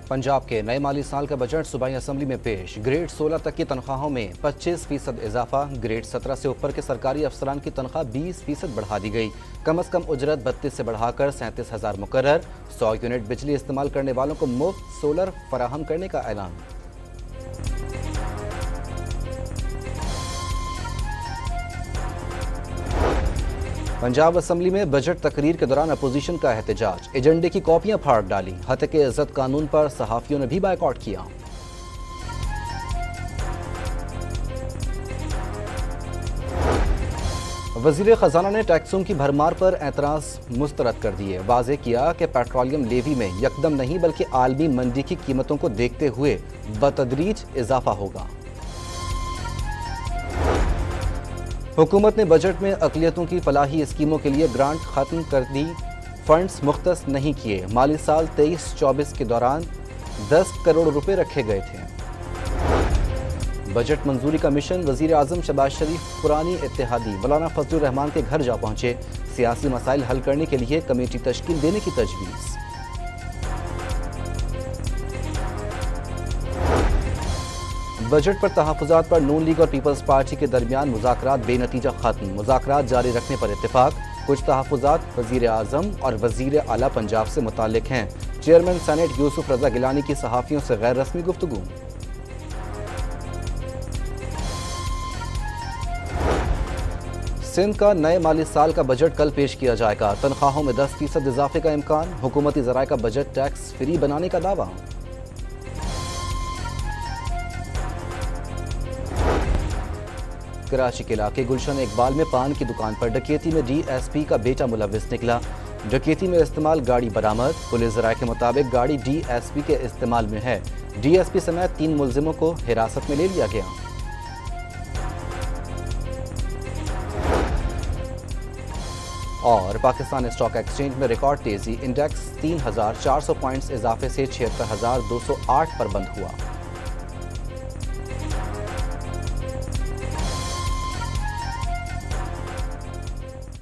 पंजाब के नए माली साल का बजट सूबाई असम्बली में पेश। ग्रेड 16 तक की तनख्वाहों में 25% इजाफा। ग्रेड 17 से ऊपर के सरकारी अफसरान की तनख्वाह 20% बढ़ा दी गई। कम अज कम उजरत 32 से बढ़ाकर 37,000 मुकर्रर। 100 यूनिट बिजली इस्तेमाल करने वालों को मुफ्त सोलर फराहम करने का ऐलान। पंजाब असम्बली में बजट तकरीर के दौरान अपोजिशन का एहतजाज। एजेंडे की कॉपियां फाड़ डाली। हत्या इज्जत कानून पर सहाफियों ने भी बायकॉट किया। वजीर खजाना ने टैक्सों की भरमार पर एतराज मुस्तरद कर दिए। वाज़ेह किया कि पेट्रोलियम लेवी में यकदम नहीं बल्कि आलमी मंडी की कीमतों को देखते हुए बतदरीज इजाफा होगा। हुकूमत ने बजट में अक़लियतों की फलाही स्कीमों के लिए ग्रांट खत्म कर दी। फंड्स मुख्तस नहीं किए। माली साल 23-24 के दौरान 10 करोड़ रुपए रखे गए थे। बजट मंजूरी का मिशन। वज़ीर आज़म शहबाज शरीफ पुरानी इत्तेहादी मौलाना फजलुर रहमान के घर जा पहुंचे। सियासी मसाइल हल करने के लिए कमेटी तश्कील देने की तजवीज़। बजट पर तहफ़्फ़ुज़ात पर नून लीग और पीपल्स पार्टी के दरमियान मुज़ाकरात बेनतीजा खत्म। मुज़ाकरात जारी रखने पर इत्तेफाक। कुछ तहफ़्फ़ुज़ात वज़ीर आज़म और वज़ीर आला पंजाब से मुताल्लिक हैं। चेयरमैन सेनेट यूसुफ रज़ा गिलानी की सहाफ़ियों से गैर रस्मी गुफ्तगू। सिंध का नए माली साल का बजट कल पेश किया जाएगा। तनख्वाहों में 10% इजाफे का इम्कान। हुकूमती ज़राए का बजट टैक्स फ्री बनाने का दावा। कराची के इलाके गुलशन इकबाल में पान की दुकान पर डकैती में DSP का बेटा मुलविस निकला। डकैती में इस्तेमाल गाड़ी बरामद। पुलिस ज़राए के मुताबिक गाड़ी DSP के इस्तेमाल में है। DSP समेत 3 मुलजिमों को हिरासत में ले लिया गया। और पाकिस्तान स्टॉक एक्सचेंज में रिकॉर्ड तेजी। इंडेक्स 3,400 पॉइंट्स इजाफे से 76,208 पर बंद हुआ।